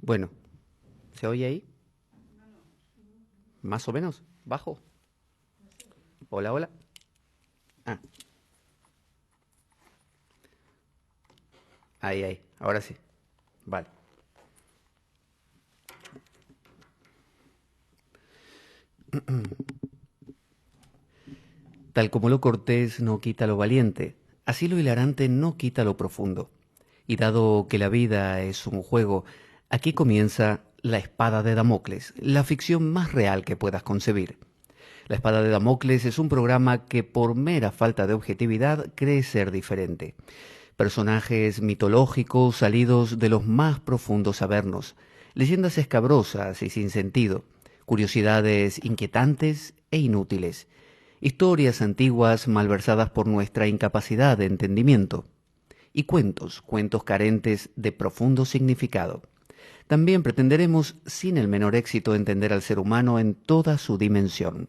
Bueno, ¿se oye ahí? Más o menos, bajo. Hola, hola. Ah, ahí, ahora sí. Vale. Tal como lo cortés no quita lo valiente, así lo hilarante no quita lo profundo. Y dado que la vida es un juego, aquí comienza La espada de Damocles, la ficción más real que puedas concebir. La espada de Damocles es un programa que por mera falta de objetividad cree ser diferente. Personajes mitológicos salidos de los más profundos avernos, leyendas escabrosas y sin sentido, curiosidades inquietantes e inútiles, historias antiguas malversadas por nuestra incapacidad de entendimiento, y cuentos carentes de profundo significado. También pretenderemos, sin el menor éxito, entender al ser humano en toda su dimensión.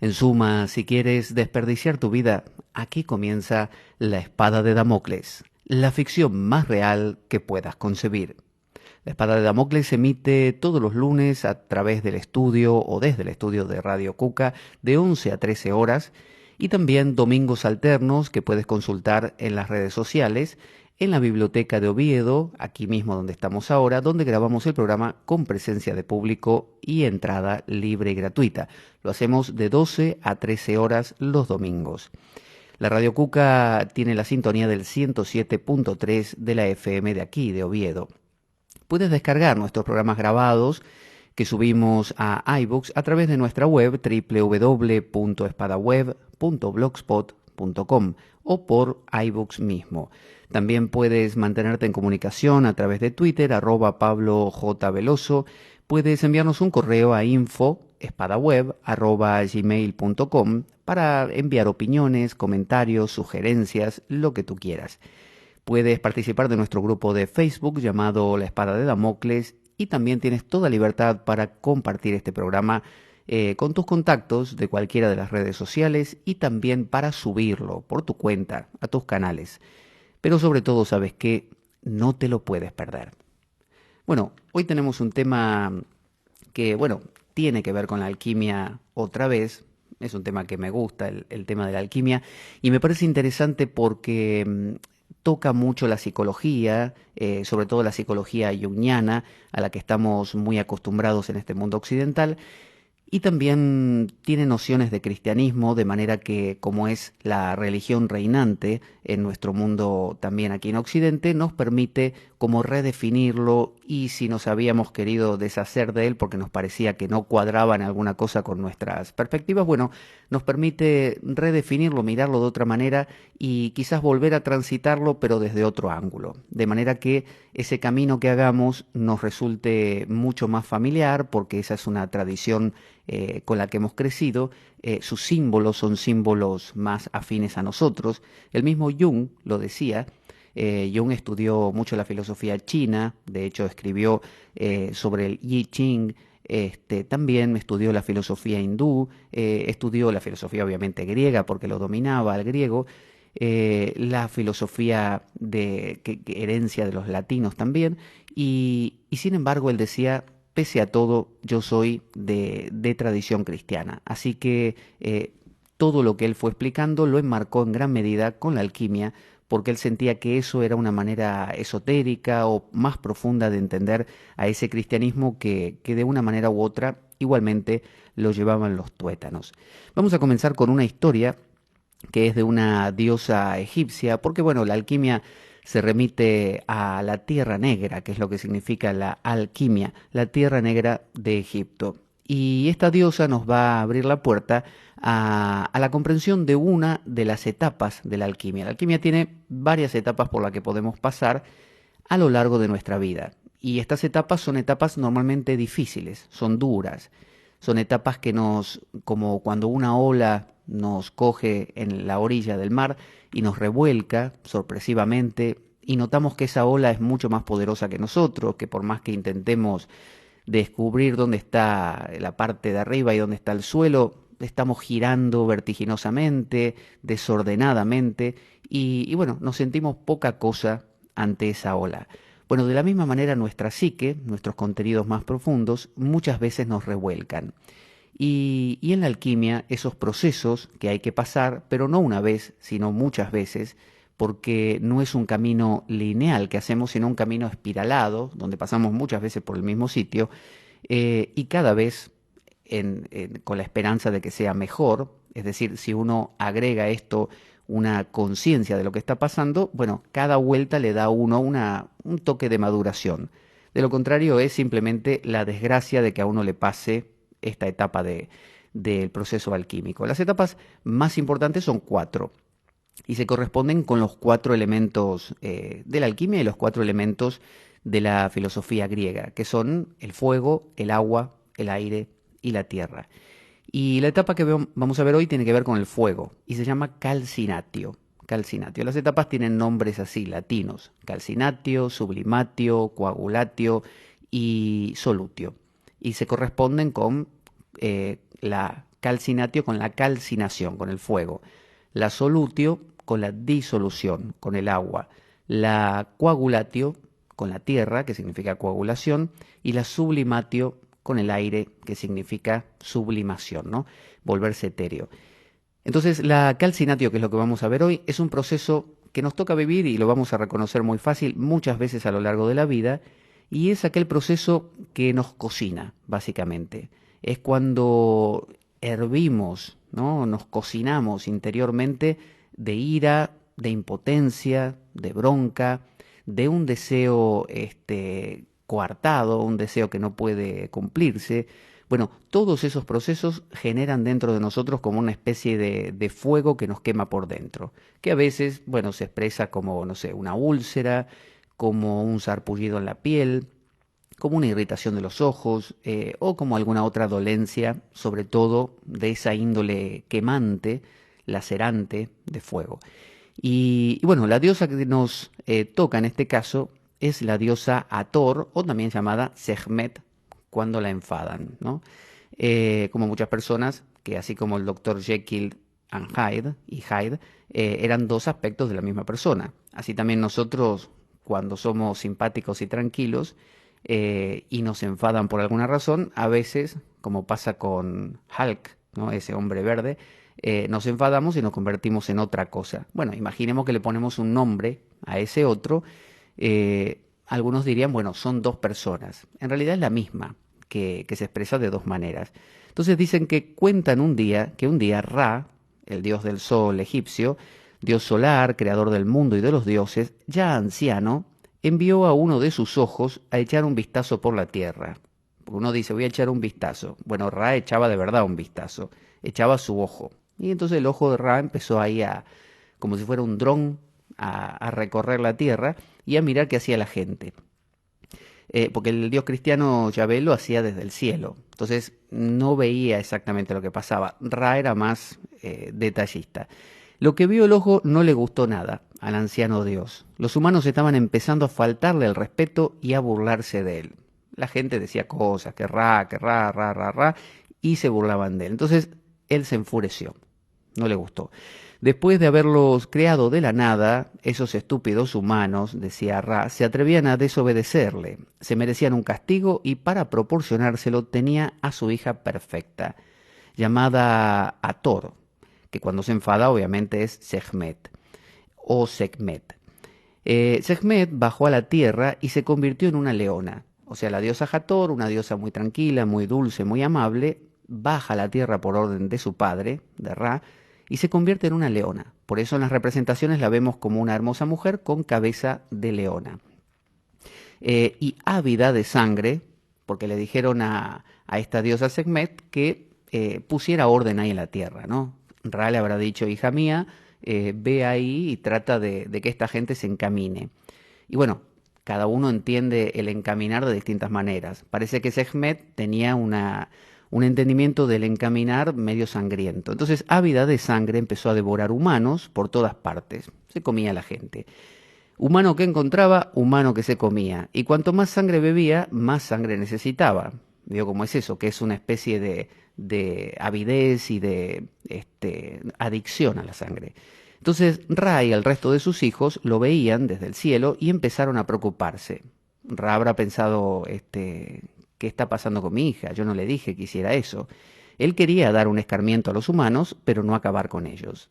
En suma, si quieres desperdiciar tu vida, aquí comienza La espada de Damocles, la ficción más real que puedas concebir. La espada de Damocles se emite todos los lunes a través del estudio o desde el estudio de Radio Cuca de 11 a 13 horas y también domingos alternos que puedes consultar en las redes sociales, en la biblioteca de Oviedo, aquí mismo donde estamos ahora, donde grabamos el programa con presencia de público y entrada libre y gratuita. Lo hacemos de 12 a 13 horas los domingos. La Radio Cuca tiene la sintonía del 107.3 de la FM de aquí, de Oviedo. Puedes descargar nuestros programas grabados que subimos a iBooks a través de nuestra web www.espadaweb.blogspot.com o por iBooks mismo. También puedes mantenerte en comunicación a través de Twitter, @PabloJVeloso. Puedes enviarnos un correo a info@espadaweb.gmail.com para enviar opiniones, comentarios, sugerencias, lo que tú quieras. Puedes participar de nuestro grupo de Facebook llamado La Espada de Damocles y también tienes toda libertad para compartir este programa con tus contactos de cualquiera de las redes sociales y también para subirlo por tu cuenta a tus canales. Pero sobre todo sabes que no te lo puedes perder. Bueno, hoy tenemos un tema que, bueno, tiene que ver con la alquimia otra vez. Es un tema que me gusta, el tema de la alquimia, y me parece interesante porque toca mucho la psicología, sobre todo la psicología junguiana, a la que estamos muy acostumbrados en este mundo occidental, y también tiene nociones de cristianismo, de manera que, como es la religión reinante en nuestro mundo también aquí en Occidente, nos permite como redefinirlo y si nos habíamos querido deshacer de él porque nos parecía que no cuadraba en alguna cosa con nuestras perspectivas, bueno, nos permite redefinirlo, mirarlo de otra manera y quizás volver a transitarlo pero desde otro ángulo. De manera que ese camino que hagamos nos resulte mucho más familiar porque esa es una tradición con la que hemos crecido, sus símbolos son símbolos más afines a nosotros. El mismo Jung lo decía. Jung estudió mucho la filosofía china, de hecho escribió sobre el I Ching. También estudió la filosofía hindú, estudió la filosofía obviamente griega porque lo dominaba el griego, la filosofía que herencia de los latinos también, y sin embargo él decía, pese a todo, yo soy de tradición cristiana. Así que todo lo que él fue explicando lo enmarcó en gran medida con la alquimia, porque él sentía que eso era una manera esotérica o más profunda de entender a ese cristianismo que de una manera u otra igualmente lo llevaban los tuétanos. Vamos a comenzar con una historia que es de una diosa egipcia, porque bueno, la alquimia se remite a la Tierra Negra, que es lo que significa la alquimia, la Tierra Negra de Egipto. Y esta diosa nos va a abrir la puerta a la comprensión de una de las etapas de la alquimia. La alquimia tiene varias etapas por las que podemos pasar a lo largo de nuestra vida. Y estas etapas son etapas normalmente difíciles, son duras, son etapas que como cuando una ola nos coge en la orilla del mar y nos revuelca sorpresivamente y notamos que esa ola es mucho más poderosa que nosotros, que por más que intentemos descubrir dónde está la parte de arriba y dónde está el suelo, estamos girando vertiginosamente, desordenadamente y bueno, nos sentimos poca cosa ante esa ola. Bueno, de la misma manera nuestra psique, nuestros contenidos más profundos, muchas veces nos revuelcan. Y en la alquimia, esos procesos que hay que pasar, pero no una vez, sino muchas veces, porque no es un camino lineal que hacemos, sino un camino espiralado, donde pasamos muchas veces por el mismo sitio, y cada vez con la esperanza de que sea mejor, es decir, si uno agrega esto una conciencia de lo que está pasando, bueno, cada vuelta le da a uno un toque de maduración. De lo contrario es simplemente la desgracia de que a uno le pase esta etapa del proceso alquímico. Las etapas más importantes son cuatro y se corresponden con los cuatro elementos de la alquimia y los cuatro elementos de la filosofía griega, que son el fuego, el agua, el aire y la tierra. Y la etapa que vamos a ver hoy tiene que ver con el fuego y se llama calcinatio. Calcinatio. Las etapas tienen nombres así, latinos. Calcinatio, sublimatio, coagulatio y solutio. Y se corresponden con la calcinatio, con la calcinación, con el fuego. La solutio, con la disolución, con el agua. La coagulatio, con la tierra, que significa coagulación. Y la sublimatio, con el aire, que significa sublimación, ¿no? Volverse etéreo. Entonces, la calcinatio, que es lo que vamos a ver hoy, es un proceso que nos toca vivir y lo vamos a reconocer muy fácil muchas veces a lo largo de la vida, y es aquel proceso que nos cocina, básicamente. Es cuando hervimos, ¿no? Nos cocinamos interiormente de ira, de impotencia, de bronca, de un deseo coartado, un deseo que no puede cumplirse. Bueno, todos esos procesos generan dentro de nosotros como una especie de fuego que nos quema por dentro, que a veces, bueno, se expresa como, no sé, una úlcera, como un sarpullido en la piel, como una irritación de los ojos o como alguna otra dolencia, sobre todo de esa índole quemante, lacerante de fuego. Y bueno, la diosa que nos toca en este caso es la diosa Hathor, o también llamada Sekhmet, cuando la enfadan, ¿no? Como muchas personas, que así como el doctor Jekyll and Hyde, eran dos aspectos de la misma persona. Así también nosotros, cuando somos simpáticos y tranquilos, y nos enfadan por alguna razón, a veces, como pasa con Hulk, ¿no? Ese hombre verde, nos enfadamos y nos convertimos en otra cosa. Bueno, imaginemos que le ponemos un nombre a ese otro. Algunos dirían, bueno, son dos personas. En realidad es la misma, que se expresa de dos maneras. Entonces dicen que cuentan que un día Ra, el dios del sol egipcio, dios solar, creador del mundo y de los dioses, ya anciano, envió a uno de sus ojos a echar un vistazo por la tierra. Porque uno dice, voy a echar un vistazo. Bueno, Ra echaba de verdad un vistazo, echaba su ojo. Y entonces el ojo de Ra empezó ahí como si fuera un dron, a recorrer la tierra y a mirar qué hacía la gente. Porque el dios cristiano Yahvé lo hacía desde el cielo. Entonces no veía exactamente lo que pasaba. Ra era más detallista. Lo que vio el ojo no le gustó nada al anciano dios. Los humanos estaban empezando a faltarle el respeto y a burlarse de él. La gente decía cosas, que Ra, ra, y se burlaban de él. Entonces él se enfureció. No le gustó. Después de haberlos creado de la nada, esos estúpidos humanos, decía Ra, se atrevían a desobedecerle, se merecían un castigo y para proporcionárselo tenía a su hija perfecta, llamada Hathor, que cuando se enfada obviamente es Sekhmet o Sekhmet. Sekhmet bajó a la tierra y se convirtió en una leona. O sea, la diosa Hathor, una diosa muy tranquila, muy dulce, muy amable, baja a la tierra por orden de su padre, de Ra, y se convierte en una leona. Por eso en las representaciones la vemos como una hermosa mujer con cabeza de leona. Y ávida de sangre, porque le dijeron a esta diosa Sekhmet que pusiera orden ahí en la tierra, ¿no? Ra le habrá dicho, hija mía, ve ahí y trata de que esta gente se encamine. Y bueno, cada uno entiende el encaminar de distintas maneras. Parece que Sekhmet tenía un entendimiento del encaminar medio sangriento. Entonces, ávida de sangre, empezó a devorar humanos por todas partes. Se comía a la gente. Humano que encontraba, humano que se comía. Y cuanto más sangre bebía, más sangre necesitaba. Veo cómo es eso, que es una especie de avidez y de adicción a la sangre. Entonces Ra y el resto de sus hijos lo veían desde el cielo y empezaron a preocuparse. Ra habrá pensado, ¿qué está pasando con mi hija? Yo no le dije que hiciera eso. Él quería dar un escarmiento a los humanos, pero no acabar con ellos.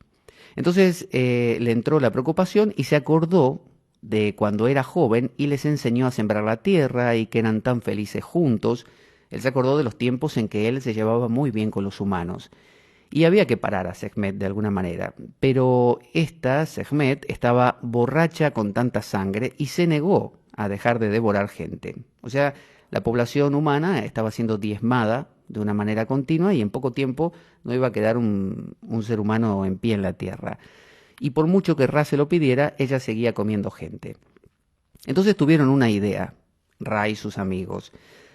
Entonces le entró la preocupación y se acordó de cuando era joven y les enseñó a sembrar la tierra y que eran tan felices juntos. Él se acordó de los tiempos en que él se llevaba muy bien con los humanos. Y había que parar a Sekhmet de alguna manera. Pero esta, Sekhmet, estaba borracha con tanta sangre y se negó a dejar de devorar gente. O sea, la población humana estaba siendo diezmada de una manera continua y en poco tiempo no iba a quedar un ser humano en pie en la tierra. Y por mucho que Ra se lo pidiera, ella seguía comiendo gente. Entonces tuvieron una idea, Ra y sus amigos.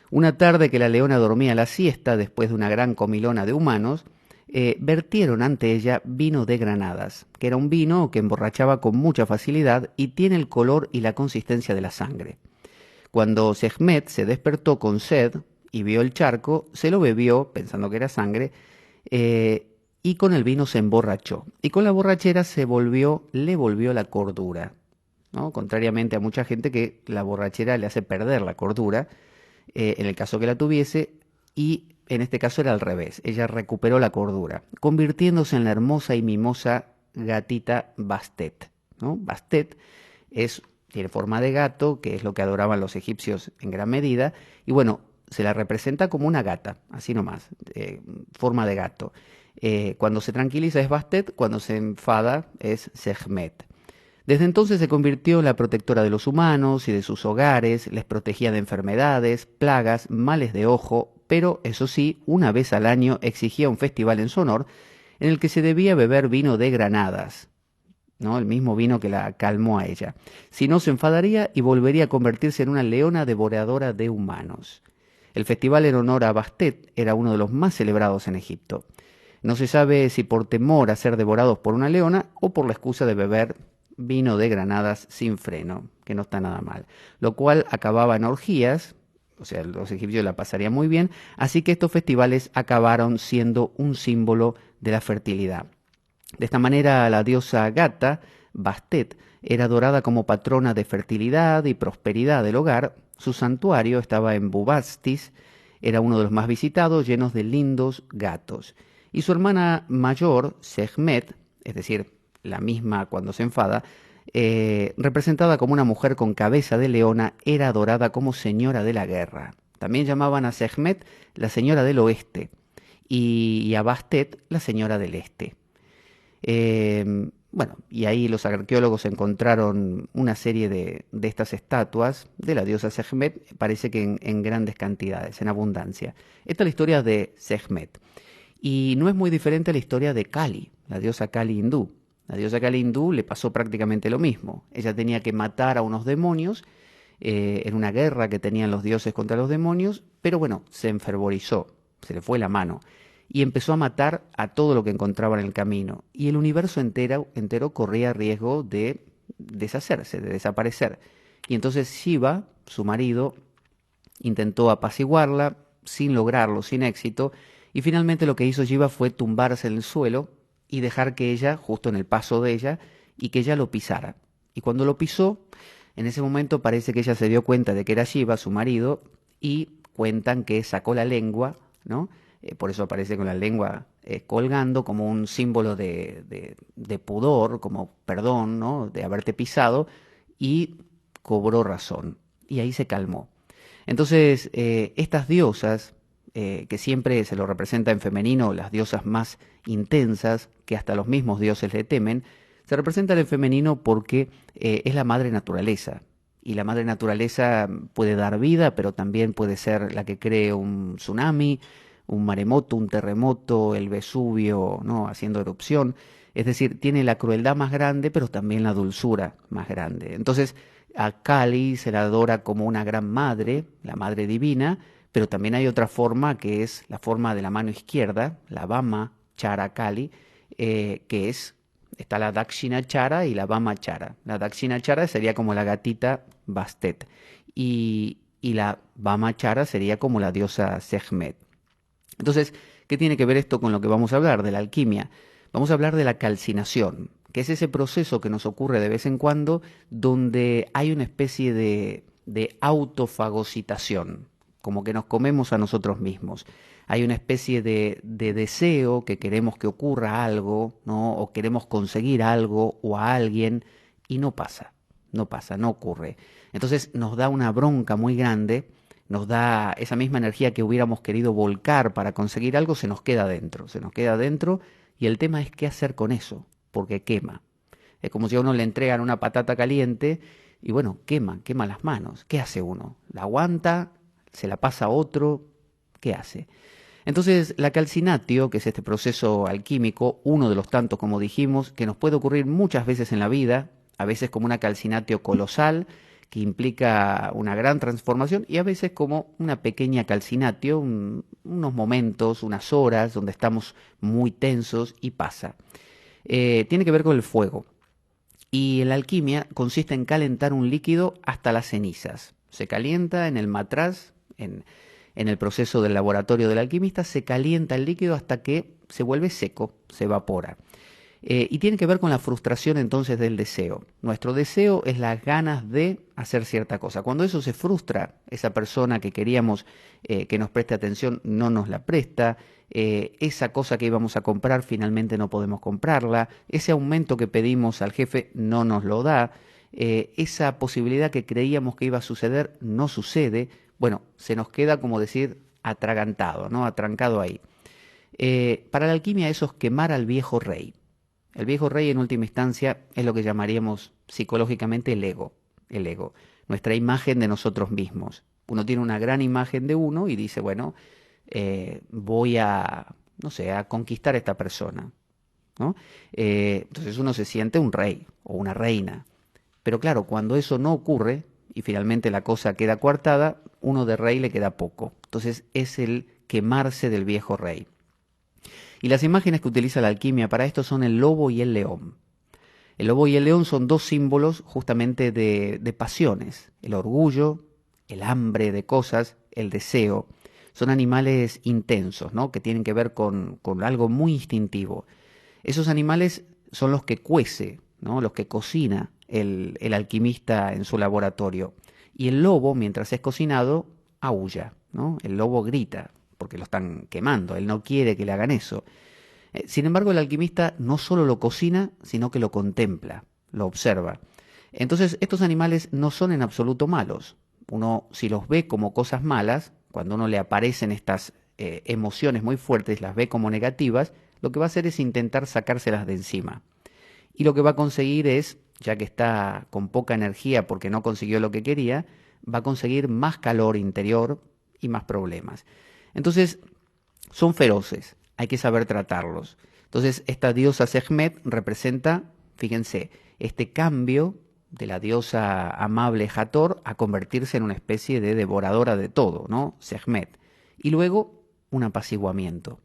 Una tarde que la leona dormía la siesta después de una gran comilona de humanos, vertieron ante ella vino de granadas, que era un vino que emborrachaba con mucha facilidad y tiene el color y la consistencia de la sangre. Cuando Sekhmet se despertó con sed y vio el charco, se lo bebió, pensando que era sangre, y con el vino se emborrachó. Y con la borrachera le volvió la cordura, ¿no? Contrariamente a mucha gente que la borrachera le hace perder la cordura, en el caso que la tuviese, y en este caso era al revés. Ella recuperó la cordura, convirtiéndose en la hermosa y mimosa gatita Bastet, ¿no? Bastet tiene forma de gato, que es lo que adoraban los egipcios en gran medida, y bueno, se la representa como una gata, así nomás, forma de gato. Cuando se tranquiliza es Bastet, cuando se enfada es Sekhmet. Desde entonces se convirtió en la protectora de los humanos y de sus hogares, les protegía de enfermedades, plagas, males de ojo, pero eso sí, una vez al año exigía un festival en su honor en el que se debía beber vino de granadas, ¿no? El mismo vino que la calmó a ella. Si no, se enfadaría y volvería a convertirse en una leona devoradora de humanos. El festival en honor a Bastet era uno de los más celebrados en Egipto. No se sabe si por temor a ser devorados por una leona o por la excusa de beber vino de granadas sin freno, que no está nada mal, lo cual acababa en orgías, o sea, los egipcios la pasarían muy bien, así que estos festivales acabaron siendo un símbolo de la fertilidad. De esta manera, la diosa Gata, Bastet, era adorada como patrona de fertilidad y prosperidad del hogar. Su santuario estaba en Bubastis, era uno de los más visitados, llenos de lindos gatos. Y su hermana mayor, Sekhmet, es decir, la misma cuando se enfada, representada como una mujer con cabeza de leona, era adorada como señora de la guerra. También llamaban a Sekhmet la señora del oeste y a Bastet la señora del este. Bueno, y ahí los arqueólogos encontraron una serie de estas estatuas de la diosa Sekhmet, parece que en grandes cantidades, en abundancia. Esta es la historia de Sekhmet. Y no es muy diferente a la historia de Kali, la diosa Kali hindú. La diosa Kali hindú le pasó prácticamente lo mismo. Ella tenía que matar a unos demonios en una guerra que tenían los dioses contra los demonios, pero bueno, se enfervorizó, se le fue la mano y empezó a matar a todo lo que encontraba en el camino. Y el universo entero corría riesgo de deshacerse, de desaparecer. Y entonces Shiva, su marido, intentó apaciguarla, sin lograrlo, sin éxito, y finalmente lo que hizo Shiva fue tumbarse en el suelo y dejar que ella, justo en el paso de ella, y que ella lo pisara. Y cuando lo pisó, en ese momento parece que ella se dio cuenta de que era Shiva, su marido, y cuentan que sacó la lengua, ¿no? Por eso aparece con la lengua colgando como un símbolo de pudor, como perdón, ¿no? De haberte pisado, y cobró razón. Y ahí se calmó. Entonces, estas diosas, que siempre se lo representa en femenino, las diosas más intensas, que hasta los mismos dioses le temen, se representan en femenino porque es la madre naturaleza. Y la madre naturaleza puede dar vida, pero también puede ser la que cree un tsunami, un maremoto, un terremoto, el Vesubio, ¿no? Haciendo erupción. Es decir, tiene la crueldad más grande, pero también la dulzura más grande. Entonces, a Kali se la adora como una gran madre, la madre divina, pero también hay otra forma que es la forma de la mano izquierda, la Vama Chara Kali, está la Dakshina Chara y la Vama Chara. La Dakshina Chara sería como la gatita Bastet y la Vama Chara sería como la diosa Sekhmet. Entonces, ¿qué tiene que ver esto con lo que vamos a hablar de la alquimia? Vamos a hablar de la calcinación, que es ese proceso que nos ocurre de vez en cuando donde hay una especie de autofagocitación, como que nos comemos a nosotros mismos. Hay una especie de deseo que queremos que ocurra algo, ¿no? O queremos conseguir algo o a alguien y no pasa, no pasa, no ocurre. Entonces nos da una bronca muy grande, nos da esa misma energía que hubiéramos querido volcar para conseguir algo, se nos queda dentro y el tema es qué hacer con eso, porque quema. Es como si a uno le entregan una patata caliente y bueno, quema las manos. ¿Qué hace uno? ¿La aguanta? ¿Se la pasa a otro? ¿Qué hace? Entonces, la calcinatio, que es este proceso alquímico, uno de los tantos, como dijimos, que nos puede ocurrir muchas veces en la vida, a veces como una calcinatio colosal, que implica una gran transformación, y a veces como una pequeña calcinatio, unos momentos, unas horas, donde estamos muy tensos y pasa. Tiene que ver con el fuego. Y la alquimia consiste en calentar un líquido hasta las cenizas. Se calienta en el matraz, en el proceso del laboratorio del alquimista, se calienta el líquido hasta que se vuelve seco, se evapora. Y tiene que ver con la frustración entonces del deseo. Nuestro deseo es las ganas de hacer cierta cosa. Cuando eso se frustra, esa persona que queríamos que nos preste atención no nos la presta, esa cosa que íbamos a comprar finalmente no podemos comprarla, ese aumento que pedimos al jefe no nos lo da, esa posibilidad que creíamos que iba a suceder no sucede, bueno, se nos queda como decir atragantado, ¿no? Atrancado ahí. Para la alquimia eso es quemar al viejo rey. El viejo rey en última instancia es lo que llamaríamos psicológicamente el ego, nuestra imagen de nosotros mismos. Uno tiene una gran imagen de uno y dice, bueno, voy a, no sé, a conquistar a esta persona, ¿no? Entonces uno se siente un rey o una reina. Pero claro, cuando eso no ocurre y finalmente la cosa queda coartada, uno de rey le queda poco. Entonces es el quemarse del viejo rey. Y las imágenes que utiliza la alquimia para esto son el lobo y el león. El lobo y el león son dos símbolos justamente de pasiones, el orgullo, el hambre de cosas, el deseo. Son animales intensos, ¿no? Que tienen que ver con algo muy instintivo. Esos animales son los que cuece, ¿no? Los que cocina el alquimista en su laboratorio. Y el lobo, mientras es cocinado, aúlla, ¿no? El lobo grita, porque lo están quemando, él no quiere que le hagan eso. Sin embargo, el alquimista no solo lo cocina, sino que lo contempla, lo observa. Entonces, estos animales no son en absoluto malos. Uno, si los ve como cosas malas, cuando uno le aparecen estas emociones muy fuertes, las ve como negativas, lo que va a hacer es intentar sacárselas de encima. Y lo que va a conseguir es, ya que está con poca energía porque no consiguió lo que quería, va a conseguir más calor interior y más problemas. Entonces, son feroces, hay que saber tratarlos. Entonces, esta diosa Sekhmet representa, fíjense, este cambio de la diosa amable Hathor a convertirse en una especie de devoradora de todo, ¿no? Sekhmet. Y luego, un apaciguamiento.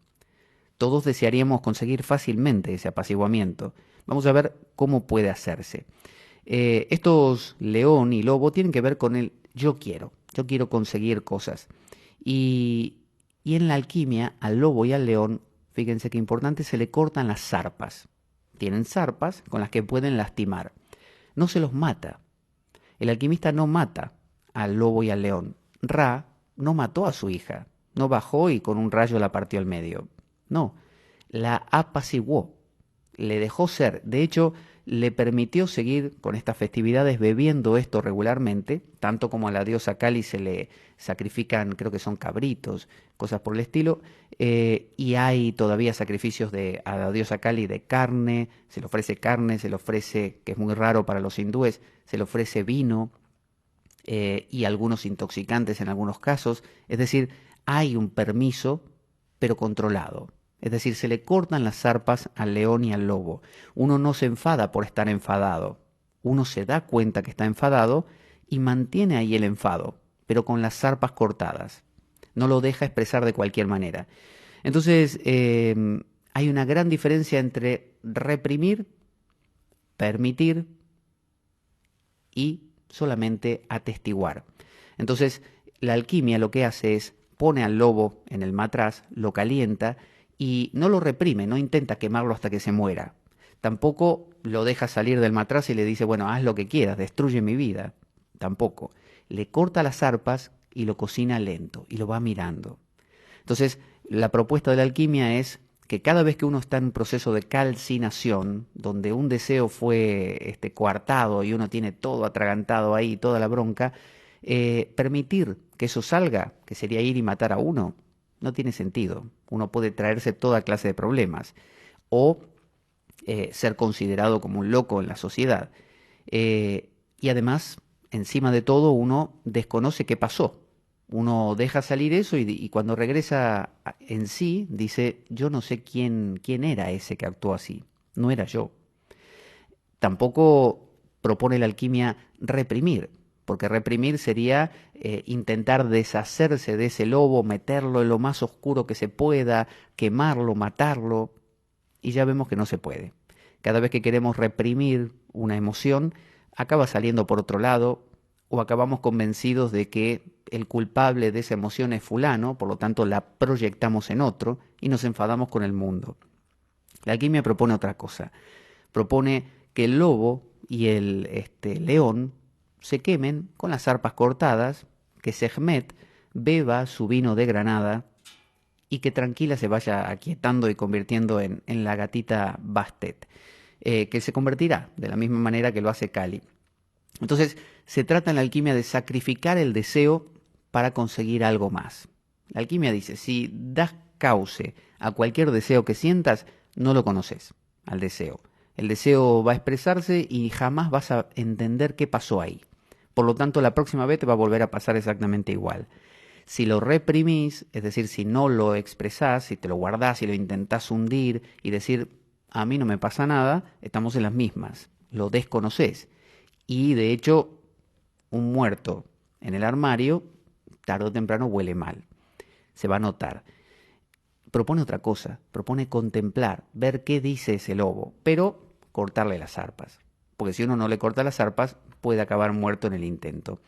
Todos desearíamos conseguir fácilmente ese apaciguamiento. Vamos a ver cómo puede hacerse. Estos león y lobo tienen que ver con el yo quiero conseguir cosas. Y en la alquimia, al lobo y al león, fíjense qué importante, se le cortan las zarpas. Tienen zarpas con las que pueden lastimar. No se los mata. El alquimista no mata al lobo y al león. Ra no mató a su hija. No bajó y con un rayo la partió al medio. No, la apaciguó. Le dejó ser. De hecho, le permitió seguir con estas festividades bebiendo esto regularmente, tanto como a la diosa Kali se le sacrifican, creo que son cabritos, cosas por el estilo, y hay todavía sacrificios a la diosa Kali de carne, se le ofrece, que es muy raro para los hindúes, se le ofrece vino y algunos intoxicantes en algunos casos, es decir, hay un permiso, pero controlado. Es decir, se le cortan las zarpas al león y al lobo. Uno no se enfada por estar enfadado. Uno se da cuenta que está enfadado y mantiene ahí el enfado, pero con las zarpas cortadas. No lo deja expresar de cualquier manera. Entonces, hay una gran diferencia entre reprimir, permitir y solamente atestiguar. Entonces, la alquimia lo que hace es pone al lobo en el matraz, lo calienta y no lo reprime, no intenta quemarlo hasta que se muera. Tampoco lo deja salir del matraz y le dice, bueno, haz lo que quieras, destruye mi vida. Tampoco. le corta las zarpas y lo cocina lento y lo va mirando. Entonces, la propuesta de la alquimia es que cada vez que uno está en un proceso de calcinación, donde un deseo fue coartado y uno tiene todo atragantado ahí, toda la bronca, permitir que eso salga, que sería ir y matar a uno, no tiene sentido. Uno puede traerse toda clase de problemas o ser considerado como un loco en la sociedad. Y además, encima de todo, uno desconoce qué pasó. Uno deja salir eso y cuando regresa en sí, dice, yo no sé quién era ese que actuó así. No era yo. Tampoco propone la alquimia reprimir, porque reprimir sería intentar deshacerse de ese lobo, meterlo en lo más oscuro que se pueda, quemarlo, matarlo, y ya vemos que no se puede. Cada vez que queremos reprimir una emoción, acaba saliendo por otro lado, o acabamos convencidos de que el culpable de esa emoción es fulano, por lo tanto la proyectamos en otro y nos enfadamos con el mundo. La alquimia propone otra cosa. Propone que el lobo y el león se quemen con las zarpas cortadas, que Sekhmet beba su vino de granada y que tranquila se vaya aquietando y convirtiendo en la gatita Bastet, que se convertirá de la misma manera que lo hace Kali. Entonces, se trata en la alquimia de sacrificar el deseo para conseguir algo más. La alquimia dice, si das cauce a cualquier deseo que sientas, no lo conoces al deseo. El deseo va a expresarse y jamás vas a entender qué pasó ahí. Por lo tanto, la próxima vez te va a volver a pasar exactamente igual. Si lo reprimís, es decir, si no lo expresás, si te lo guardás y lo intentás hundir y decir, a mí no me pasa nada, estamos en las mismas. Lo desconoces. Y de hecho, un muerto en el armario, tarde o temprano huele mal. Se va a notar. Propone otra cosa, propone contemplar, ver qué dice ese lobo, pero cortarle las zarpas. Porque si uno no le corta las zarpas, puede acabar muerto en el intento.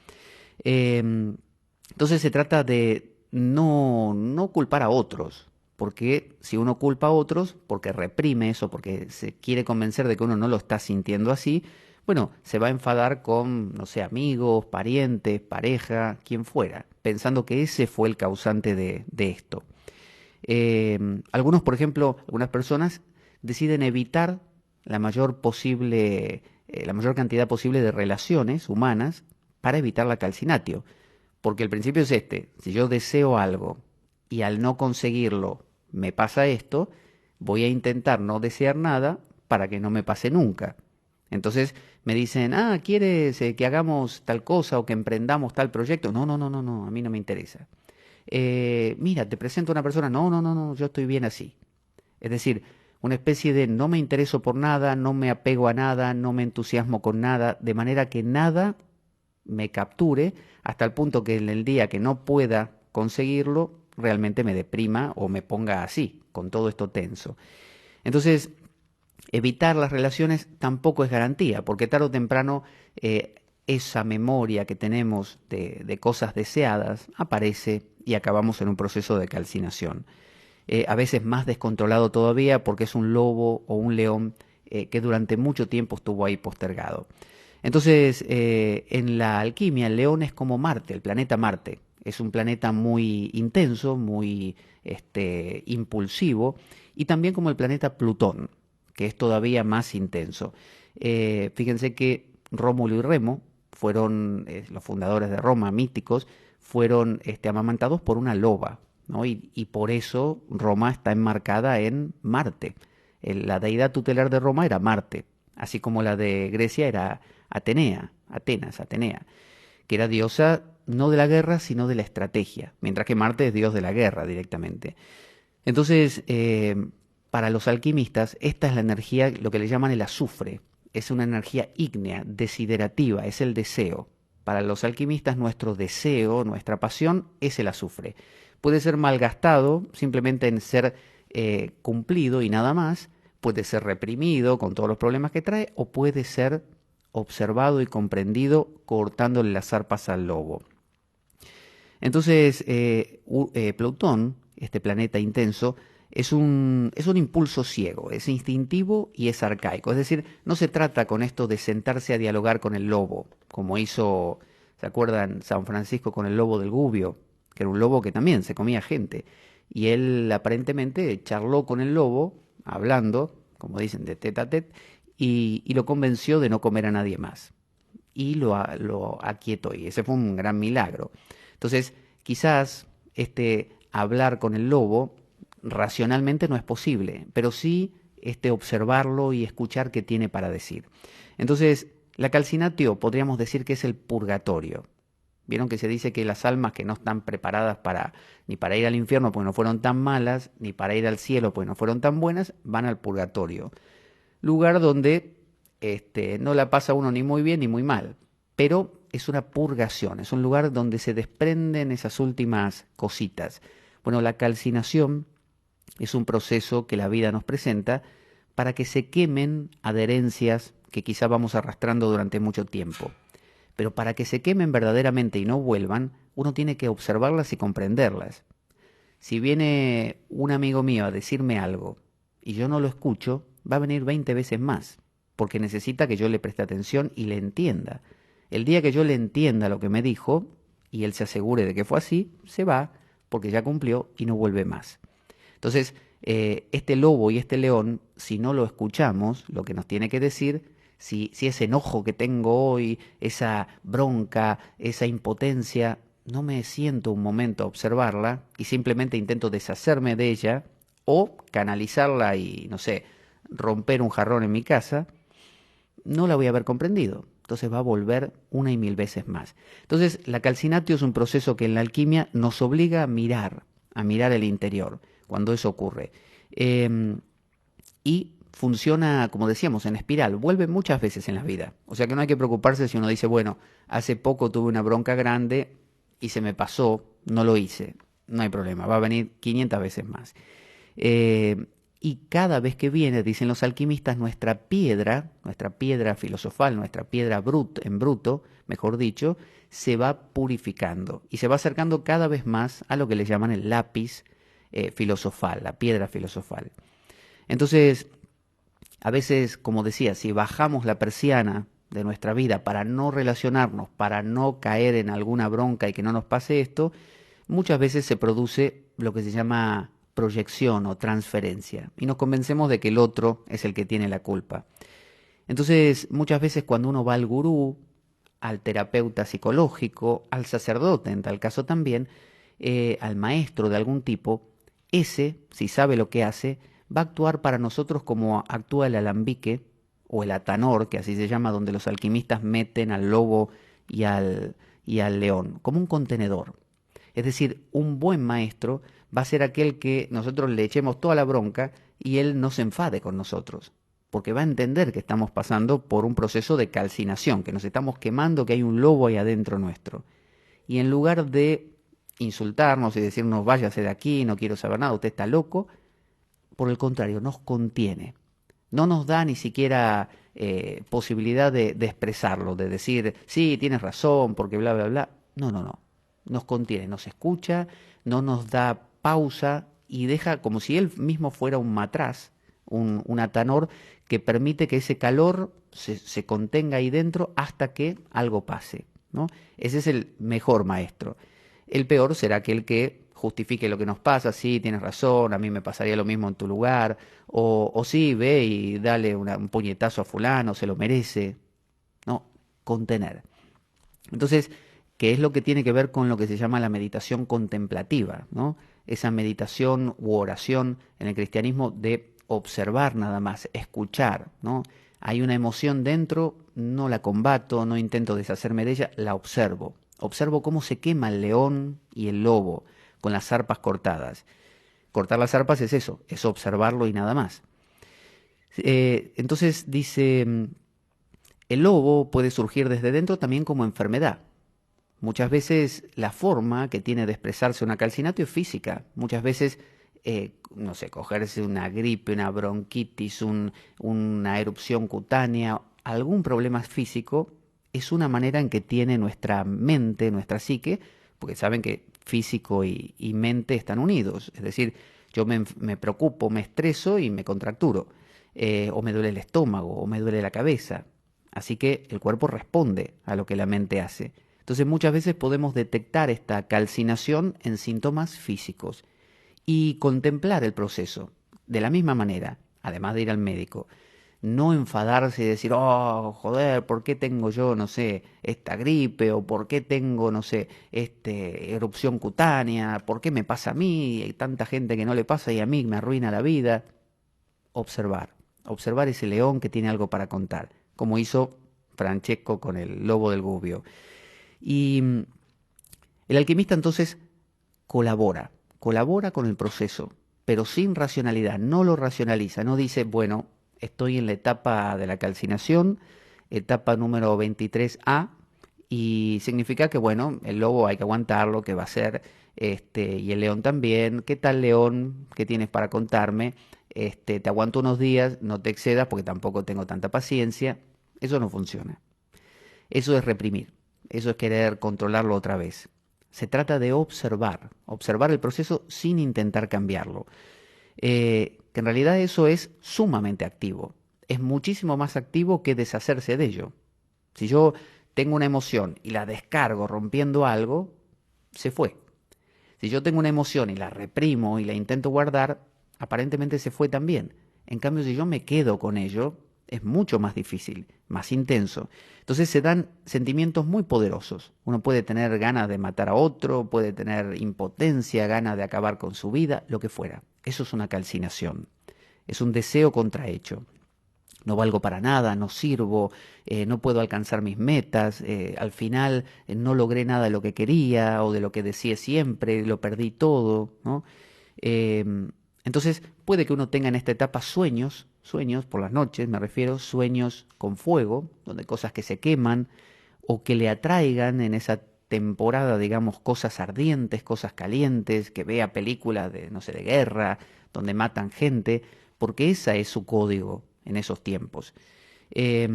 Entonces se trata de no culpar a otros, porque si uno culpa a otros, porque reprime eso, porque se quiere convencer de que uno no lo está sintiendo así, bueno, se va a enfadar con, no sé, amigos, parientes, pareja, quien fuera, pensando que ese fue el causante de esto. Algunos, por ejemplo, algunas personas deciden evitar la mayor posible, la mayor cantidad posible de relaciones humanas para evitar la calcinatio. Porque el principio es este, si yo deseo algo y al no conseguirlo me pasa esto, voy a intentar no desear nada para que no me pase nunca. Entonces me dicen, ¿quieres que hagamos tal cosa o que emprendamos tal proyecto? No, no, no, no, no, a mí no me interesa. Mira, te presento a una persona, no, no, no, no, yo estoy bien así. Es decir, una especie de no me intereso por nada, no me apego a nada, no me entusiasmo con nada, de manera que nada me capture hasta el punto que en el día que no pueda conseguirlo, realmente me deprima o me ponga así, con todo esto tenso. Entonces, evitar las relaciones tampoco es garantía, porque tarde o temprano esa memoria que tenemos de cosas deseadas aparece y acabamos en un proceso de calcinación. A veces más descontrolado todavía porque es un lobo o un león que durante mucho tiempo estuvo ahí postergado. Entonces, en la alquimia, el león es como Marte, el planeta Marte. Es un planeta muy intenso, muy impulsivo, y también como el planeta Plutón, que es todavía más intenso. Fíjense que Rómulo y Remo fueron los fundadores de Roma, míticos, fueron amamantados por una loba, ¿no? Y por eso Roma está enmarcada en Marte. La deidad tutelar de Roma era Marte, así como la de Grecia era Atenea, que era diosa no de la guerra, sino de la estrategia, mientras que Marte es dios de la guerra directamente. Entonces, para los alquimistas, esta es la energía, lo que le llaman el azufre. Es una energía ígnea, desiderativa, es el deseo. Para los alquimistas, nuestro deseo, nuestra pasión, es el azufre. Puede ser malgastado simplemente en ser cumplido y nada más, puede ser reprimido con todos los problemas que trae, o puede ser observado y comprendido cortándole las zarpas al lobo. Entonces, Plutón, este planeta intenso, es un impulso ciego, es instintivo y es arcaico. Es decir, no se trata con esto de sentarse a dialogar con el lobo, como hizo ¿Se acuerdan San Francisco con el lobo del Gubbio? Que era un lobo que también se comía gente. Y él aparentemente charló con el lobo, hablando, como dicen, de tete a tete, y lo convenció de no comer a nadie más. Y lo aquietó, y ese fue un gran milagro. Entonces, quizás este hablar con el lobo racionalmente no es posible, pero sí observarlo y escuchar qué tiene para decir. Entonces, la calcinatio podríamos decir que es el purgatorio. Vieron que se dice que las almas que no están preparadas ni para ir al infierno porque no fueron tan malas, ni para ir al cielo porque no fueron tan buenas, van al purgatorio. Lugar donde no la pasa uno ni muy bien ni muy mal, pero es una purgación, es un lugar donde se desprenden esas últimas cositas. Bueno, la calcinación es un proceso que la vida nos presenta para que se quemen adherencias que quizá vamos arrastrando durante mucho tiempo. Pero para que se quemen verdaderamente y no vuelvan, uno tiene que observarlas y comprenderlas. Si viene un amigo mío a decirme algo y yo no lo escucho, va a venir 20 veces más, porque necesita que yo le preste atención y le entienda. El día que yo le entienda lo que me dijo y él se asegure de que fue así, se va porque ya cumplió y no vuelve más. Entonces, este lobo y este león, si no lo escuchamos, lo que nos tiene que decir, si ese enojo que tengo hoy, esa bronca, esa impotencia, no me siento un momento a observarla y simplemente intento deshacerme de ella o canalizarla y, no sé, romper un jarrón en mi casa, no la voy a haber comprendido. Entonces va a volver una y mil veces más. Entonces, la calcinatio es un proceso que en la alquimia nos obliga a mirar el interior, cuando eso ocurre. Y funciona, como decíamos, en espiral. Vuelve muchas veces en la vida. O sea que no hay que preocuparse si uno dice, bueno, hace poco tuve una bronca grande y se me pasó, no lo hice. No hay problema, va a venir 500 veces más. Y cada vez que viene, dicen los alquimistas, nuestra piedra filosofal, nuestra piedra en bruto, mejor dicho, se va purificando y se va acercando cada vez más a lo que le llaman el lápiz filosofal, la piedra filosofal. Entonces, a veces, como decía, si bajamos la persiana de nuestra vida para no relacionarnos, para no caer en alguna bronca y que no nos pase esto, muchas veces se produce lo que se llama proyección o transferencia y nos convencemos de que el otro es el que tiene la culpa. Entonces, muchas veces cuando uno va al gurú, al terapeuta psicológico, al sacerdote en tal caso también, al maestro de algún tipo, ese, si sabe lo que hace, va a actuar para nosotros como actúa el alambique o el atanor, que así se llama, donde los alquimistas meten al lobo y al león, como un contenedor. Es decir, un buen maestro va a ser aquel que nosotros le echemos toda la bronca y él no se enfade con nosotros, porque va a entender que estamos pasando por un proceso de calcinación, que nos estamos quemando, que hay un lobo ahí adentro nuestro. Y en lugar de insultarnos y decirnos váyase de aquí, no quiero saber nada, usted está loco, por el contrario, nos contiene. No nos da ni siquiera posibilidad de expresarlo, de decir, sí, tienes razón, porque bla, bla, bla. No, no, no. Nos contiene, nos escucha, no nos da pausa y deja como si él mismo fuera un matraz, un atanor que permite que ese calor se contenga ahí dentro hasta que algo pase, ¿no? Ese es el mejor maestro. El peor será aquel que justifique lo que nos pasa, sí, tienes razón, a mí me pasaría lo mismo en tu lugar, o sí, ve y dale un puñetazo a fulano, se lo merece. No, contener. Entonces, ¿qué es lo que tiene que ver con lo que se llama la meditación contemplativa, ¿no? Esa meditación u oración en el cristianismo de observar nada más, escuchar, ¿no? Hay una emoción dentro, no la combato, no intento deshacerme de ella, la observo. Observo cómo se quema el león y el lobo con las zarpas cortadas. Cortar las zarpas es eso, es observarlo y nada más. Entonces dice, el lobo puede surgir desde dentro también como enfermedad. Muchas veces la forma que tiene de expresarse una calcinatio es física. Muchas veces, no sé, cogerse una gripe, una bronquitis, una erupción cutánea, algún problema físico, es una manera en que tiene nuestra mente, nuestra psique, porque saben que físico y mente están unidos. Es decir, yo me preocupo, me estreso y me contracturo. O me duele el estómago, o me duele la cabeza. Así que el cuerpo responde a lo que la mente hace. Entonces muchas veces podemos detectar esta calcinación en síntomas físicos y contemplar el proceso de la misma manera, además de ir al médico. No enfadarse y decir, oh, joder, ¿por qué tengo yo, no sé, esta gripe? ¿O por qué tengo, no sé, erupción cutánea? ¿Por qué me pasa a mí? Hay tanta gente que no le pasa y a mí me arruina la vida. Observar, observar ese león que tiene algo para contar, como hizo Francesco con el lobo del Gubbio. Y el alquimista entonces colabora, colabora con el proceso, pero sin racionalidad, no lo racionaliza, no dice, bueno, estoy en la etapa de la calcinación, etapa número 23A, y significa que, bueno, el lobo hay que aguantarlo, que va a ser, y el león también. ¿Qué tal, león? ¿Qué tienes para contarme? Te aguanto unos días, no te excedas porque tampoco tengo tanta paciencia. Eso no funciona. Eso es reprimir, eso es querer controlarlo otra vez. Se trata de observar, observar el proceso sin intentar cambiarlo. Que en realidad eso es sumamente activo. Es muchísimo más activo que deshacerse de ello. Si yo tengo una emoción y la descargo rompiendo algo, se fue. Si yo tengo una emoción y la reprimo y la intento guardar, aparentemente se fue también. En cambio, si yo me quedo con ello, es mucho más difícil, más intenso. Entonces se dan sentimientos muy poderosos. Uno puede tener ganas de matar a otro, puede tener impotencia, ganas de acabar con su vida, lo que fuera. Eso es una calcinación. Es un deseo contrahecho. No valgo para nada, no sirvo, no puedo alcanzar mis metas, al final no logré nada de lo que quería o de lo que deseé siempre, lo perdí todo, ¿no? Entonces puede que uno tenga en esta etapa sueños, sueños por las noches, me refiero, sueños con fuego, donde cosas que se queman o que le atraigan en esa temporada, digamos, cosas ardientes, cosas calientes, que vea películas de, no sé, de guerra, donde matan gente, porque esa es su código en esos tiempos. Eh,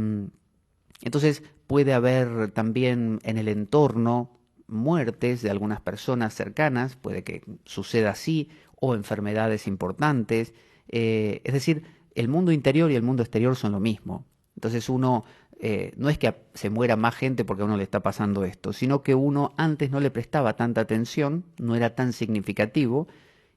entonces puede haber también en el entorno muertes de algunas personas cercanas, puede que suceda así, o enfermedades importantes. Es decir, el mundo interior y el mundo exterior son lo mismo. Entonces uno no es que se muera más gente porque a uno le está pasando esto, sino que uno antes no le prestaba tanta atención, no era tan significativo,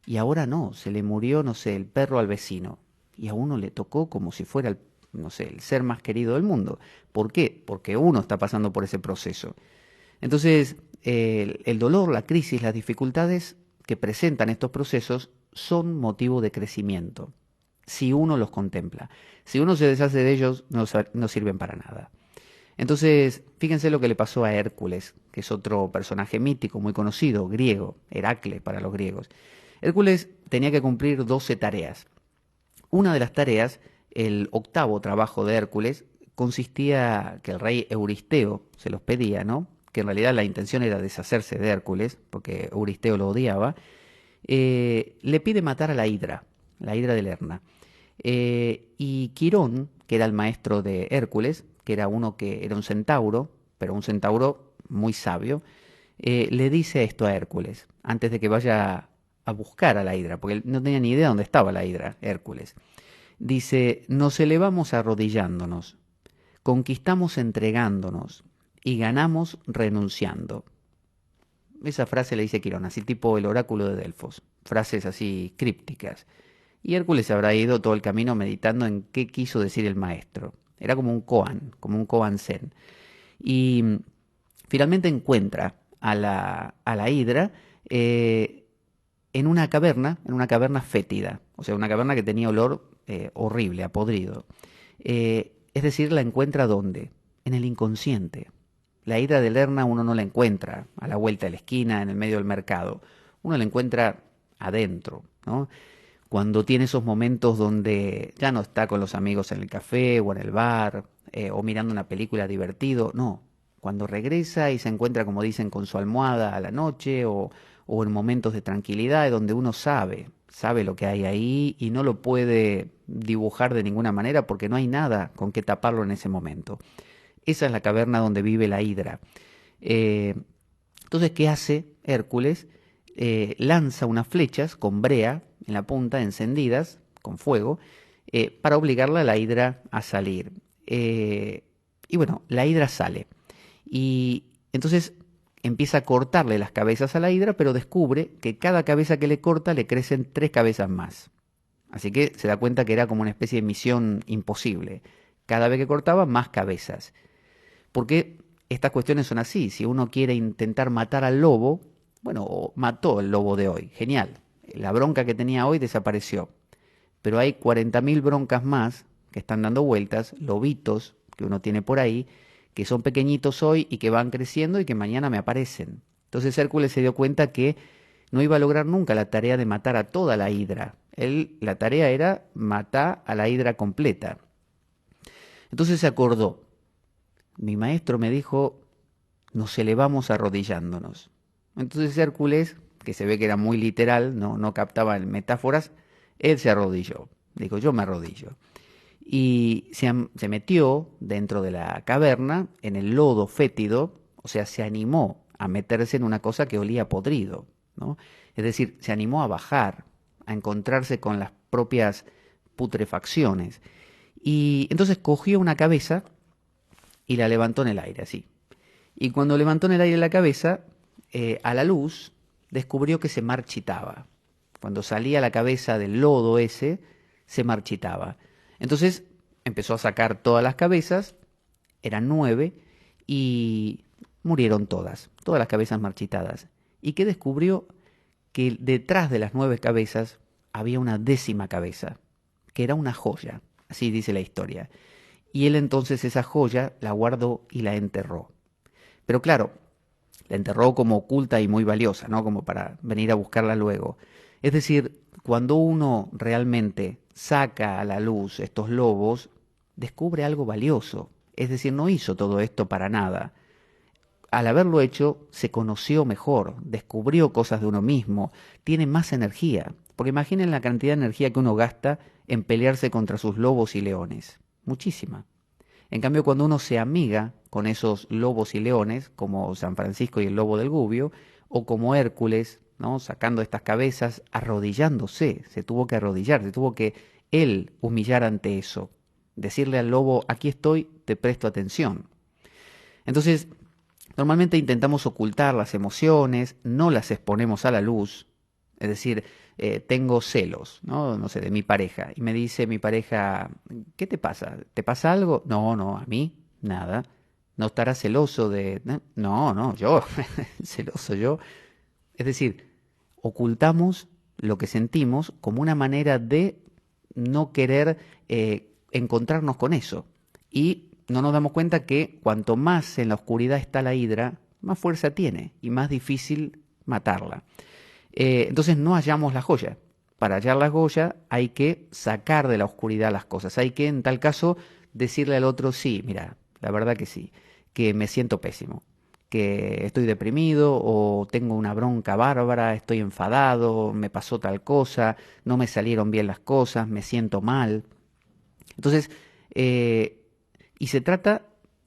y ahora no, se le murió, no sé, el perro al vecino, y a uno le tocó como si fuera el, no sé, el ser más querido del mundo. ¿Por qué? Porque uno está pasando por ese proceso. Entonces, el dolor, la crisis, las dificultades que presentan estos procesos son motivo de crecimiento, si uno los contempla. Si uno se deshace de ellos, no sirven para nada. Entonces, fíjense lo que le pasó a Hércules, que es otro personaje mítico muy conocido, griego, Heracles para los griegos. Hércules tenía que cumplir 12 tareas. Una de las tareas, el octavo trabajo de Hércules, consistía que el rey Euristeo se los pedía, ¿no? Que en realidad la intención era deshacerse de Hércules, porque Euristeo lo odiaba. Le pide matar a la hidra de Lerna. Y Quirón, que era el maestro de Hércules, que era uno que era un centauro, pero un centauro muy sabio, le dice esto a Hércules, antes de que vaya a buscar a la hidra, porque él no tenía ni idea dónde estaba la hidra, Hércules. Dice, nos elevamos arrodillándonos, conquistamos entregándonos y ganamos renunciando. Esa frase le dice Quirón, así tipo el oráculo de Delfos, frases así crípticas. Y Hércules habrá ido todo el camino meditando en qué quiso decir el maestro. Era como un koan zen. Y finalmente encuentra a la hidra en una caverna fétida, o sea, una caverna que tenía olor horrible, a podrido. Es decir, la encuentra ¿dónde? En el inconsciente. La hidra de Lerna uno no la encuentra a la vuelta de la esquina, en el medio del mercado. Uno la encuentra adentro, ¿no? Cuando tiene esos momentos donde ya no está con los amigos en el café o en el bar, o mirando una película divertido, no. Cuando regresa y se encuentra, como dicen, con su almohada a la noche o en momentos de tranquilidad donde uno sabe lo que hay ahí y no lo puede dibujar de ninguna manera porque no hay nada con que taparlo en ese momento. Esa es la caverna donde vive la hidra. Eh, entonces, ¿qué hace Hércules? Lanza unas flechas con brea en la punta, encendidas, con fuego, para obligarla a la hidra a salir. Y bueno, la hidra sale. Y entonces empieza a cortarle las cabezas a la hidra, pero descubre que cada cabeza que le corta le crecen 3 cabezas más. Así que se da cuenta que era como una especie de misión imposible. Cada vez que cortaba, más cabezas. Porque estas cuestiones son así. Si uno quiere intentar matar al lobo, bueno, mató el lobo de hoy. Genial. La bronca que tenía hoy desapareció. Pero hay 40.000 broncas más que están dando vueltas, lobitos que uno tiene por ahí, que son pequeñitos hoy y que van creciendo y que mañana me aparecen. Entonces Hércules se dio cuenta que no iba a lograr nunca la tarea de matar a toda la hidra. La tarea era matar a la hidra completa. Entonces se acordó. Mi maestro me dijo, nos elevamos arrodillándonos. Entonces Hércules, que se ve que era muy literal, no captaba metáforas, él se arrodilló. Dijo, yo me arrodillo. Y se metió dentro de la caverna, en el lodo fétido, o sea, se animó a meterse en una cosa que olía podrido, ¿no? Es decir, se animó a bajar, a encontrarse con las propias putrefacciones. Y entonces cogió una cabeza y la levantó en el aire, así. Y cuando levantó en el aire la cabeza, a la luz, descubrió que se marchitaba. Cuando salía la cabeza del lodo ese, se marchitaba. Entonces empezó a sacar todas las cabezas, eran 9, y murieron todas las cabezas marchitadas. ¿Y qué descubrió? Que detrás de las 9 cabezas había una 10ª cabeza, que era una joya, así dice la historia. Y él entonces esa joya la guardó y la enterró. Pero claro, la enterró como oculta y muy valiosa, ¿no? Como para venir a buscarla luego. Es decir, cuando uno realmente saca a la luz estos lobos, descubre algo valioso. Es decir, no hizo todo esto para nada. Al haberlo hecho, se conoció mejor, descubrió cosas de uno mismo, tiene más energía. Porque imaginen la cantidad de energía que uno gasta en pelearse contra sus lobos y leones. Muchísima. En cambio, cuando uno se amiga con esos lobos y leones, como San Francisco y el lobo del Gubbio, o como Hércules, ¿no? Sacando estas cabezas, arrodillándose, se tuvo que arrodillar, se tuvo que él humillar ante eso, decirle al lobo, aquí estoy, te presto atención. Entonces, normalmente intentamos ocultar las emociones, no las exponemos a la luz, es decir, tengo celos, ¿no? No sé, de mi pareja, y me dice mi pareja, ¿qué te pasa? ¿Te pasa algo? No, a mí, nada. ¿No estarás celoso de...? No, yo, celoso yo. Es decir, ocultamos lo que sentimos como una manera de no querer encontrarnos con eso. Y no nos damos cuenta que cuanto más en la oscuridad está la hidra, más fuerza tiene y más difícil matarla. Entonces no hallamos la joya. Para hallar la joya hay que sacar de la oscuridad las cosas. Hay que, en tal caso, decirle al otro, sí, mira, la verdad que sí, que me siento pésimo, que estoy deprimido o tengo una bronca bárbara, estoy enfadado, me pasó tal cosa, no me salieron bien las cosas, me siento mal. Entonces, y se trata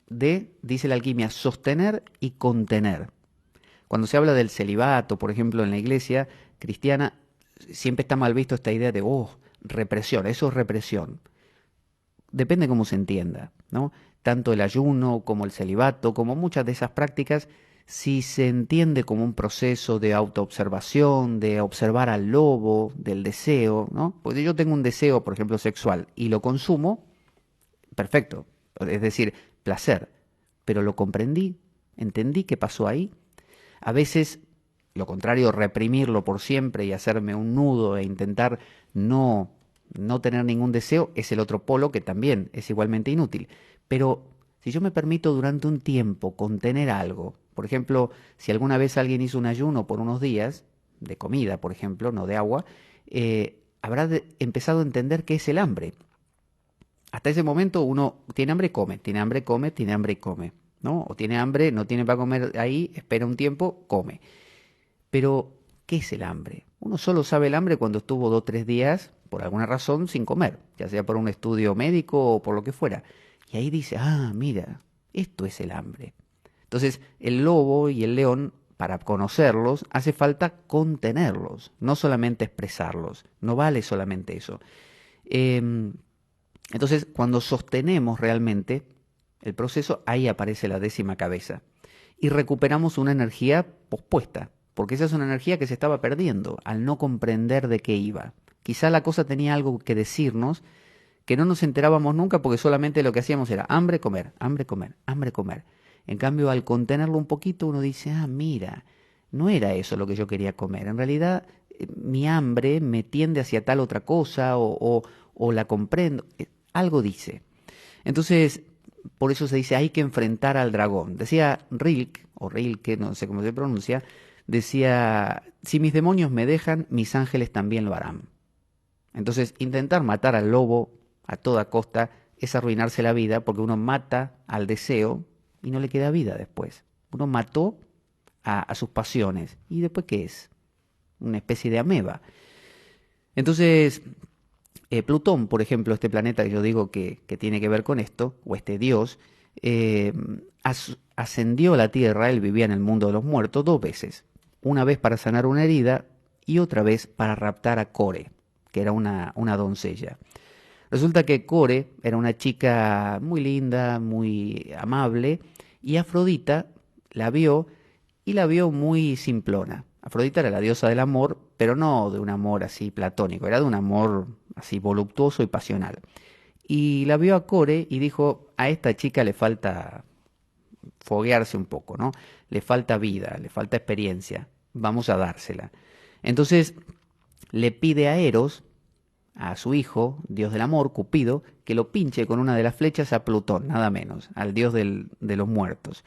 de, dice la alquimia, sostener y contener. Cuando se habla del celibato, por ejemplo, en la iglesia cristiana, siempre está mal visto esta idea de, represión, eso es represión. Depende cómo se entienda, ¿no? Tanto el ayuno como el celibato, como muchas de esas prácticas, si se entiende como un proceso de autoobservación, de observar al lobo, del deseo, ¿no? Porque yo tengo un deseo, por ejemplo, sexual, y lo consumo, perfecto, es decir, placer, pero lo comprendí, entendí qué pasó ahí. A veces, lo contrario, reprimirlo por siempre y hacerme un nudo e intentar no tener ningún deseo es el otro polo que también es igualmente inútil. Pero si yo me permito durante un tiempo contener algo, por ejemplo, si alguna vez alguien hizo un ayuno por unos días, de comida, por ejemplo, no de agua, habrá empezado a entender qué es el hambre. Hasta ese momento uno tiene hambre, come, tiene hambre, come, tiene hambre y come, ¿no? O tiene hambre, no tiene para comer ahí, espera un tiempo, come. Pero, ¿qué es el hambre? Uno solo sabe el hambre cuando estuvo 2 o 3 días, por alguna razón, sin comer, ya sea por un estudio médico o por lo que fuera. Y ahí dice, mira, esto es el hambre. Entonces, el lobo y el león, para conocerlos, hace falta contenerlos, no solamente expresarlos. No vale solamente eso. Entonces, cuando sostenemos realmente el proceso, ahí aparece la 10ª cabeza. y recuperamos una energía pospuesta, porque esa es una energía que se estaba perdiendo al no comprender de qué iba. Quizá la cosa tenía algo que decirnos que no nos enterábamos nunca porque solamente lo que hacíamos era hambre, comer, hambre, comer, hambre, comer. En cambio, al contenerlo un poquito, uno dice, ah, mira, no era eso lo que yo quería comer. En realidad, mi hambre me tiende hacia tal otra cosa o la comprendo. Algo dice. Entonces, por eso se dice, hay que enfrentar al dragón. Decía Rilke, o Rilke, no sé cómo se pronuncia, decía, si mis demonios me dejan, mis ángeles también lo harán. Entonces, intentar matar al lobo a toda costa es arruinarse la vida porque uno mata al deseo y no le queda vida después. Uno mató a sus pasiones. ¿Y después qué es? Una especie de ameba. Entonces, Plutón, por ejemplo, este planeta que yo digo que tiene que ver con esto, o este dios, eh, ascendió a la Tierra, él vivía en el mundo de los muertos 2 veces. Una vez para sanar una herida y otra vez para raptar a Core, que era una doncella. Resulta que Core era una chica muy linda, muy amable, y Afrodita la vio y la vio muy simplona. Afrodita era la diosa del amor, pero no de un amor así platónico, era de un amor así voluptuoso y pasional. Y la vio a Core y dijo, a esta chica le falta foguearse un poco, ¿no? Le falta vida, le falta experiencia, vamos a dársela. Entonces le pide a Eros, a su hijo, dios del amor, Cupido, que lo pinche con una de las flechas a Plutón, nada menos, al dios de los muertos,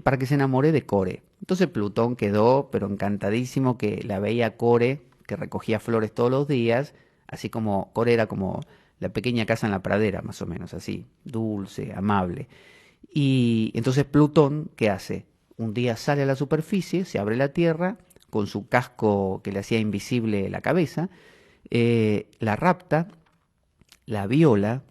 para que se enamore de Core. Entonces Plutón quedó, pero encantadísimo, que la veía a Core, que recogía flores todos los días, así como Core era como la pequeña casa en la pradera, más o menos, así, dulce, amable. Y entonces Plutón, ¿qué hace? Un día sale a la superficie, se abre la Tierra, con su casco que le hacía invisible la cabeza, la rapta, la viola,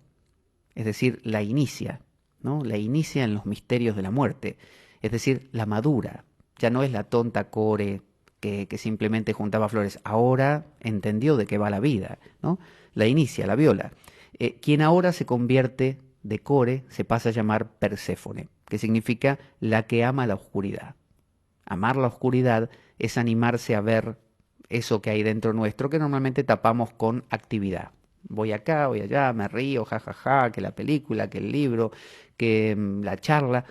es decir, la inicia, ¿no? La inicia en los misterios de la muerte, es decir, la madura. Ya no es la tonta Core que simplemente juntaba flores, ahora entendió de qué va la vida, ¿no? La inicia, la viola. Quien ahora se convierte de Core se pasa a llamar Perséfone, que significa la que ama la oscuridad. Amar la oscuridad es animarse a ver eso que hay dentro nuestro que normalmente tapamos con actividad. Voy acá, voy allá, me río, jajaja, que la película, que el libro, que la charla.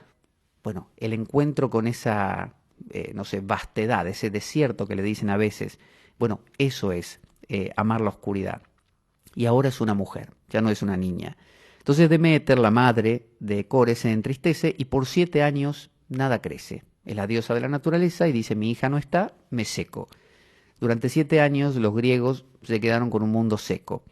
Bueno, el encuentro con esa, no sé, vastedad, ese desierto que le dicen a veces. Bueno, eso es amar la oscuridad. Y ahora es una mujer, ya no es una niña. Entonces Deméter, la madre de Core, se entristece y por 7 años nada crece. Es la diosa de la naturaleza y dice, mi hija no está, me seco. Durante 7 años los griegos se quedaron con un mundo seco.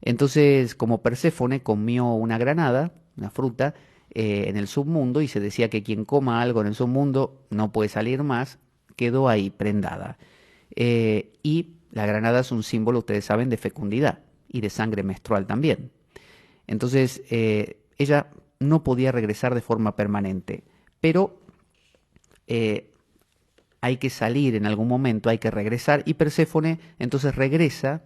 Entonces, como Perséfone comió una granada, una fruta, en el submundo y se decía que quien coma algo en el submundo no puede salir más, quedó ahí prendada. Y la granada es un símbolo, ustedes saben, de fecundidad y de sangre menstrual también. Entonces, ella no podía regresar de forma permanente, pero hay que salir en algún momento, hay que regresar, y Perséfone entonces regresa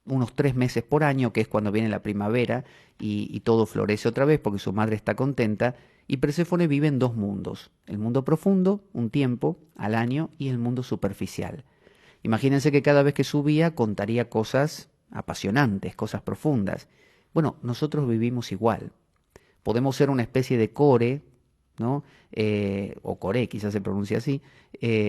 unos 3 meses por año, que es cuando viene la primavera y todo florece otra vez porque su madre está contenta, y Perséfone vive en 2 mundos, el mundo profundo, un tiempo al año, y el mundo superficial. Imagínense que cada vez que subía contaría cosas apasionantes, cosas profundas. Bueno, nosotros vivimos igual. Podemos ser una especie de Core, ¿no? O Core, quizás se pronuncia así,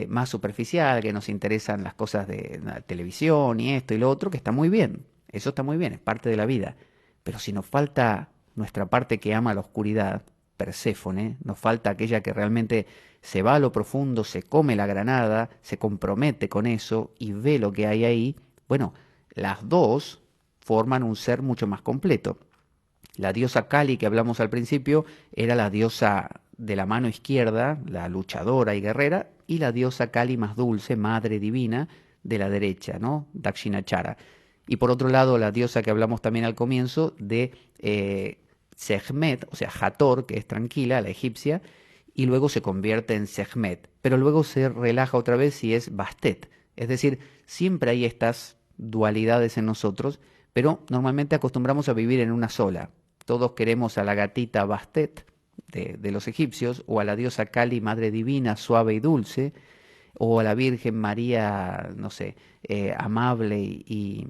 más superficial, que nos interesan las cosas de la televisión y esto y lo otro, que está muy bien. Eso está muy bien, es parte de la vida. Pero si nos falta nuestra parte que ama la oscuridad, Perséfone, nos falta aquella que realmente se va a lo profundo, se come la granada, se compromete con eso y ve lo que hay ahí, bueno, las dos forman un ser mucho más completo. La diosa Kali que hablamos al principio era la diosa de la mano izquierda, la luchadora y guerrera, y la diosa Kali más dulce, madre divina, de la derecha, ¿no? Dakshinachara. Y por otro lado, la diosa que hablamos también al comienzo de Sekhmet, o sea, Hathor, que es tranquila, la egipcia, y luego se convierte en Sekhmet, pero luego se relaja otra vez y es Bastet. Es decir, siempre hay estas dualidades en nosotros, pero normalmente acostumbramos a vivir en una sola. Todos queremos a la gatita Bastet, de los egipcios, o a la diosa Kali, madre divina, suave y dulce, o a la Virgen María, no sé, amable y,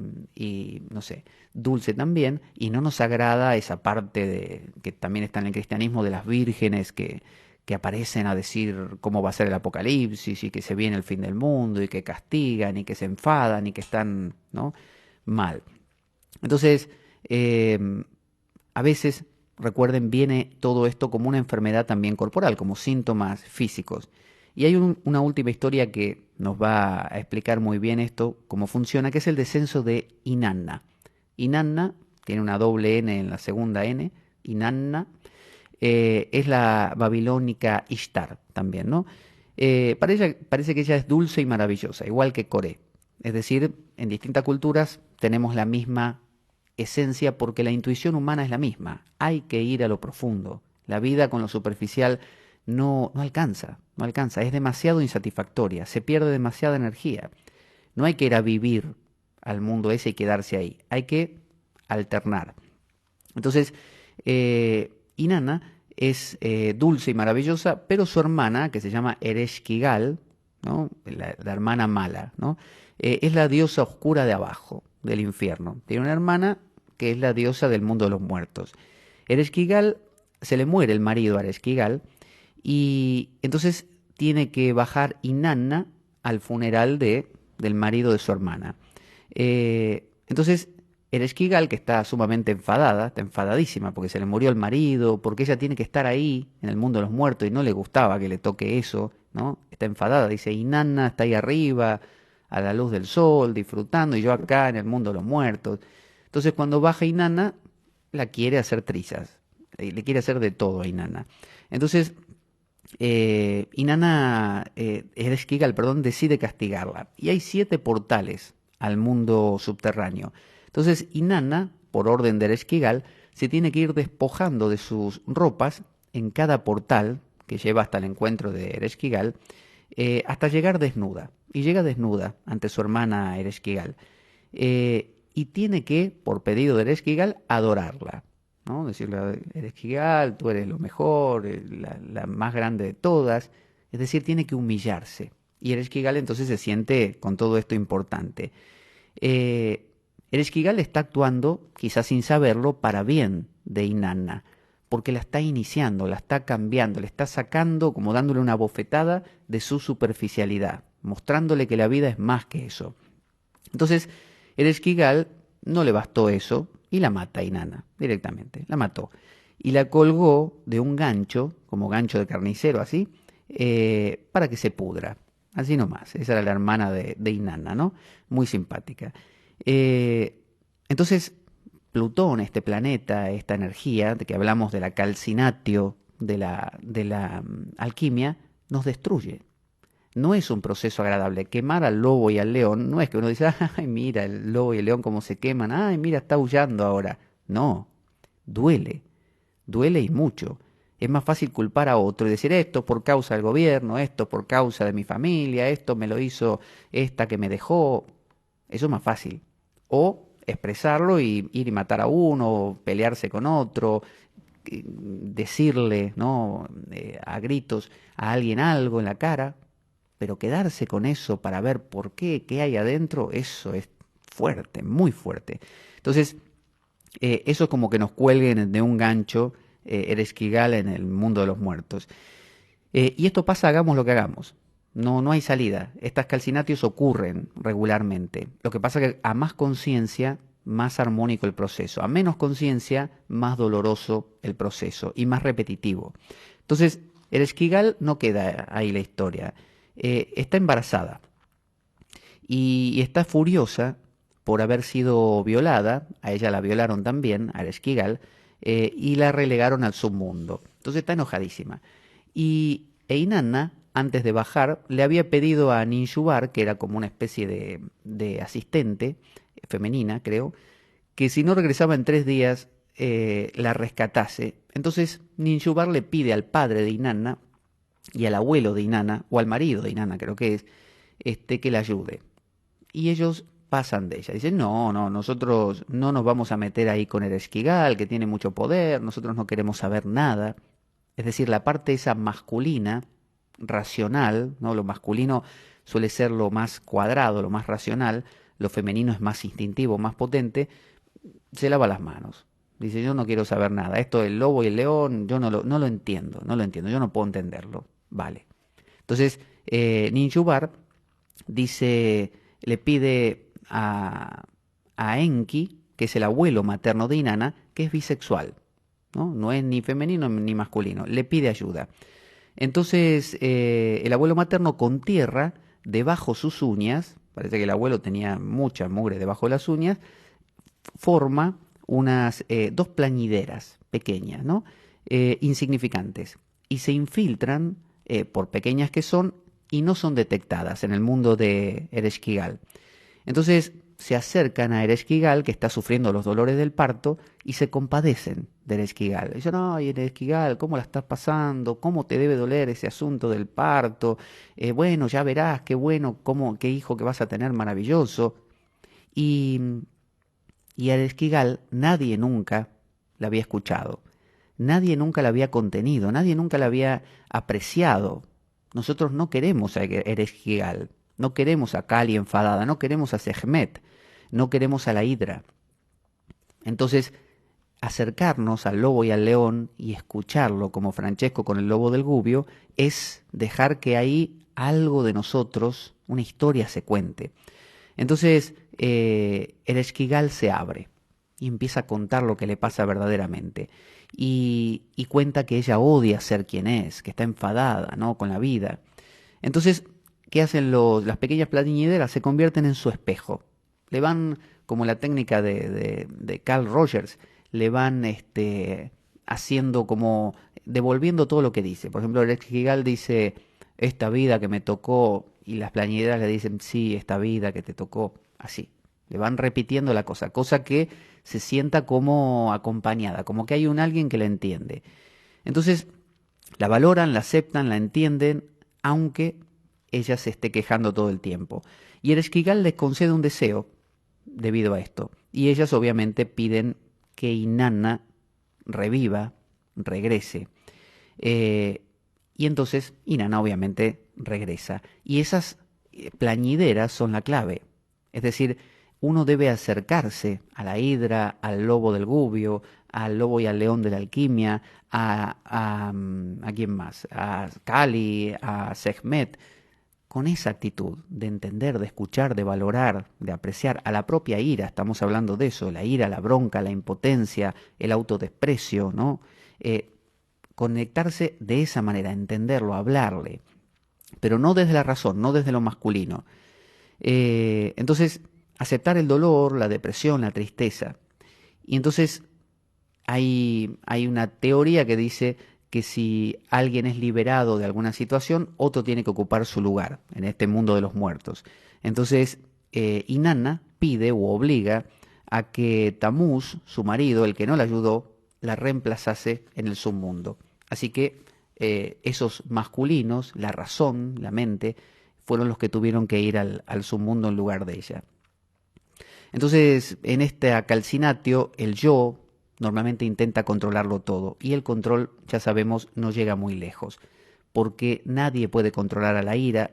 no sé, dulce también, y no nos agrada esa parte que también está en el cristianismo de las vírgenes que aparecen a decir cómo va a ser el apocalipsis y que se viene el fin del mundo y que castigan y que se enfadan y que están, ¿no?, mal. Entonces, eh, a veces, recuerden, viene todo esto como una enfermedad también corporal, como síntomas físicos. Y hay una última historia que nos va a explicar muy bien esto, cómo funciona, que es el descenso de Inanna. Inanna tiene una doble N en la segunda N, Inanna, es la babilónica Ishtar también, ¿no? Parece que ella es dulce y maravillosa, igual que Coré. Es decir, en distintas culturas tenemos la misma esencia porque la intuición humana es la misma. Hay que ir a lo profundo. La vida con lo superficial no alcanza, no alcanza. Es demasiado insatisfactoria, se pierde demasiada energía. No hay que ir a vivir al mundo ese y quedarse ahí. Hay que alternar. Entonces, Inanna es dulce y maravillosa, pero su hermana, que se llama Ereshkigal, ¿no?, la hermana mala, ¿no?, es la diosa oscura de abajo, del infierno. Tiene una hermana que es la diosa del mundo de los muertos. Ereshkigal, se le muere el marido a Ereshkigal, y entonces tiene que bajar Inanna al funeral del marido de su hermana. Entonces, Ereshkigal, que está sumamente enfadada, está enfadadísima porque se le murió el marido, porque ella tiene que estar ahí en el mundo de los muertos y no le gustaba que le toque eso, ¿no? Está enfadada, dice, Inanna está ahí arriba, a la luz del sol, disfrutando, y yo acá en el mundo de los muertos. Entonces, cuando baja Inanna, la quiere hacer trizas, le quiere hacer de todo a Inanna. Entonces, Inanna, Ereshkigal, perdón, decide castigarla. Y hay 7 portales al mundo subterráneo. Entonces, Inanna, por orden de Ereshkigal, se tiene que ir despojando de sus ropas en cada portal que lleva hasta el encuentro de Ereshkigal, hasta llegar desnuda. Y llega desnuda ante su hermana Ereshkigal. Y tiene que, por pedido de Ereshkigal, adorarla, ¿no? Decirle, Ereshkigal, tú eres lo mejor, la más grande de todas. Es decir, tiene que humillarse. Y Ereshkigal entonces se siente con todo esto importante. Ereshkigal está actuando, quizás sin saberlo, para bien de Inanna, porque la está iniciando, la está cambiando, le está sacando, como dándole una bofetada de su superficialidad, mostrándole que la vida es más que eso. Entonces, Ereshkigal no le bastó eso y la mata a Inanna directamente, la mató. Y la colgó de un gancho, como gancho de carnicero así, para que se pudra. Así nomás, esa era la hermana de Inanna, ¿no? Muy simpática. Entonces, Plutón, este planeta, esta energía, de que hablamos de la calcinatio, de la alquimia, nos destruye. No es un proceso agradable. Quemar al lobo y al león no es que uno dice, ay, mira, el lobo y el león cómo se queman, ay, mira, está aullando ahora. No, duele, duele y mucho. Es más fácil culpar a otro y decir esto por causa del gobierno, esto por causa de mi familia, esto me lo hizo esta que me dejó. Eso es más fácil. O expresarlo y ir y matar a uno, o pelearse con otro, decirle, ¿no?, a gritos a alguien algo en la cara, pero quedarse con eso para ver por qué hay adentro, eso es fuerte, muy fuerte. Entonces, eso es como que nos cuelguen de un gancho, Ereshkigal en el mundo de los muertos. Y esto pasa, hagamos lo que hagamos. No hay salida. Estas calcinatios ocurren regularmente. Lo que pasa es que a más conciencia, más armónico el proceso. A menos conciencia, más doloroso el proceso y más repetitivo. Entonces, Ereshkigal no queda ahí la historia. Está embarazada y está furiosa por haber sido violada. A ella la violaron también, a Ereshkigal, y la relegaron al submundo. Entonces está enojadísima. E Inanna, antes de bajar, le había pedido a Ninhubar, que era como una especie de asistente femenina, creo, que si no regresaba en 3 días, la rescatase. Entonces Ninhubar le pide al padre de Inanna y al abuelo de Inanna, o al marido de Inanna creo que es, que la ayude. Y ellos pasan de ella. Dicen, no, nosotros no nos vamos a meter ahí con el Ereshkigal, que tiene mucho poder, nosotros no queremos saber nada. Es decir, la parte esa masculina, racional, ¿no? Lo masculino suele ser lo más cuadrado, lo más racional, lo femenino es más instintivo, más potente, se lava las manos. Dice, yo no quiero saber nada. Esto del lobo y el león, yo no lo entiendo, no lo entiendo, yo no puedo entenderlo. Vale. Entonces, Ninjubar dice, le pide a Enki, que es el abuelo materno de Inanna, que es bisexual, ¿no? No es ni femenino ni masculino, le pide ayuda. Entonces, el abuelo materno con tierra debajo sus uñas, parece que el abuelo tenía mucha mugre debajo de las uñas, forma unas dos plañideras pequeñas, ¿no? Insignificantes, y se infiltran, por pequeñas que son, y no son detectadas en el mundo de Ereshkigal. Entonces se acercan a Ereshkigal, que está sufriendo los dolores del parto, y se compadecen de Ereshkigal. Dicen, ay, Ereshkigal, ¿cómo la estás pasando? ¿Cómo te debe doler ese asunto del parto? Bueno, ya verás, qué bueno, qué hijo que vas a tener maravilloso. Y, y a Ereshkigal nadie nunca la había escuchado. Nadie nunca la había contenido, nadie nunca la había apreciado. Nosotros no queremos a Ereshkigal, no queremos a Kali enfadada, no queremos a Sekhmet, no queremos a la Hidra. Entonces, acercarnos al lobo y al león y escucharlo como Francesco con el lobo del Gubbio es dejar que ahí algo de nosotros, una historia se cuente. Entonces, Ereshkigal se abre y empieza a contar lo que le pasa verdaderamente. Y cuenta que ella odia ser quien es, que está enfadada, ¿no?, con la vida. Entonces, ¿qué hacen las pequeñas plañideras? Se convierten en su espejo. Le van, como la técnica de Carl Rogers, le van haciendo como, devolviendo todo lo que dice. Por ejemplo, Ereshkigal dice, esta vida que me tocó, y las plañideras le dicen, sí, esta vida que te tocó, así. Le van repitiendo la cosa que se sienta como acompañada, como que hay alguien que la entiende. Entonces, la valoran, la aceptan, la entienden, aunque ella se esté quejando todo el tiempo. Y Ereshkigal les concede un deseo debido a esto. Y ellas obviamente piden que Inanna reviva, regrese. Y entonces Inanna obviamente regresa. Y esas plañideras son la clave. Es decir, uno debe acercarse a la Hidra, al lobo del Gubbio, al lobo y al león de la alquimia, ¿a quién más? A Kali, a Sekhmet, con esa actitud de entender, de escuchar, de valorar, de apreciar a la propia ira. Estamos hablando de eso, la ira, la bronca, la impotencia, el autodesprecio, ¿no? Conectarse de esa manera, entenderlo, hablarle, pero no desde la razón, no desde lo masculino. Entonces, aceptar el dolor, la depresión, la tristeza. Y entonces hay una teoría que dice que si alguien es liberado de alguna situación, otro tiene que ocupar su lugar en este mundo de los muertos. Entonces, Inanna pide u obliga a que Tamuz, su marido, el que no la ayudó, la reemplazase en el submundo. Así que esos masculinos, la razón, la mente, fueron los que tuvieron que ir al submundo en lugar de ella. Entonces, en este calcinatio, el yo normalmente intenta controlarlo todo, y el control, ya sabemos, no llega muy lejos, porque nadie puede controlar a la Hidra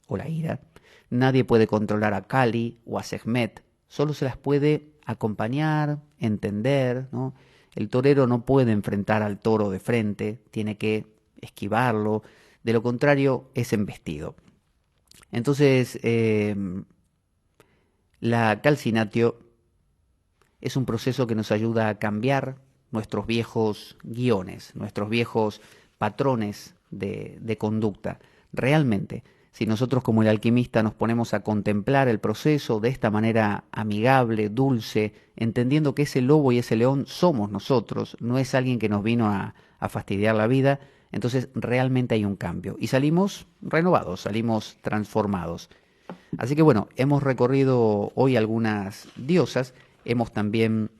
o la ira, nadie puede controlar a Kali o a Sekhmet, solo se las puede acompañar, entender, ¿no? El torero no puede enfrentar al toro de frente, tiene que esquivarlo, de lo contrario es embestido. Entonces, la calcinatio es un proceso que nos ayuda a cambiar nuestros viejos guiones, nuestros viejos patrones de conducta. Realmente, si nosotros como el alquimista nos ponemos a contemplar el proceso de esta manera amigable, dulce, entendiendo que ese lobo y ese león somos nosotros, no es alguien que nos vino a fastidiar la vida, entonces realmente hay un cambio. Y salimos renovados, salimos transformados. Así que bueno, hemos recorrido hoy algunas diosas, hemos también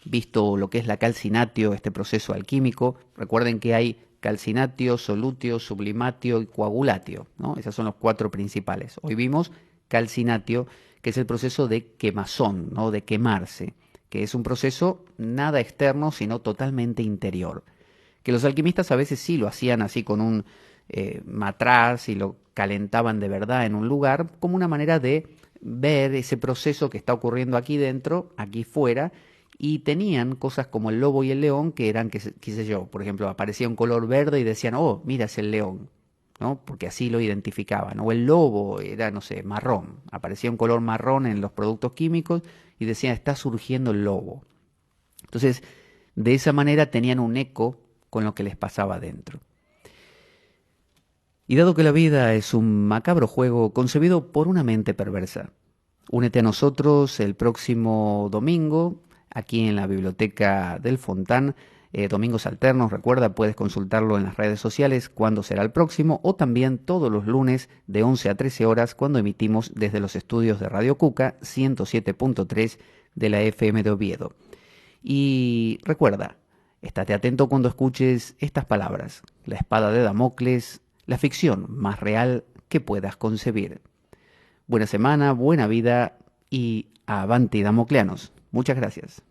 visto lo que es la calcinatio, este proceso alquímico. Recuerden que hay calcinatio, solutio, sublimatio y coagulatio, ¿no? Esos son los cuatro principales. Hoy vimos calcinatio, que es el proceso de quemazón, ¿no?, de quemarse, que es un proceso nada externo, sino totalmente interior. Que los alquimistas a veces sí lo hacían así con un matraz y lo calentaban de verdad en un lugar, como una manera de ver ese proceso que está ocurriendo aquí dentro, aquí fuera, y tenían cosas como el lobo y el león que eran, qué sé yo, por ejemplo, aparecía un color verde y decían, oh, mira, es el león, ¿no? Porque así lo identificaban. O el lobo era, no sé, marrón, aparecía un color marrón en los productos químicos y decían, está surgiendo el lobo. Entonces, de esa manera tenían un eco con lo que les pasaba dentro. Y dado que la vida es un macabro juego concebido por una mente perversa, únete a nosotros el próximo domingo aquí en la biblioteca del Fontán. Domingos alternos, recuerda, puedes consultarlo en las redes sociales cuándo será el próximo o también todos los lunes de 11 a 13 horas cuando emitimos desde los estudios de Radio Cuca 107.3 de la FM de Oviedo. Y recuerda, estate atento cuando escuches estas palabras: la espada de Damocles, la ficción más real que puedas concebir. Buena semana, buena vida y avanti Damocleanos. Muchas gracias.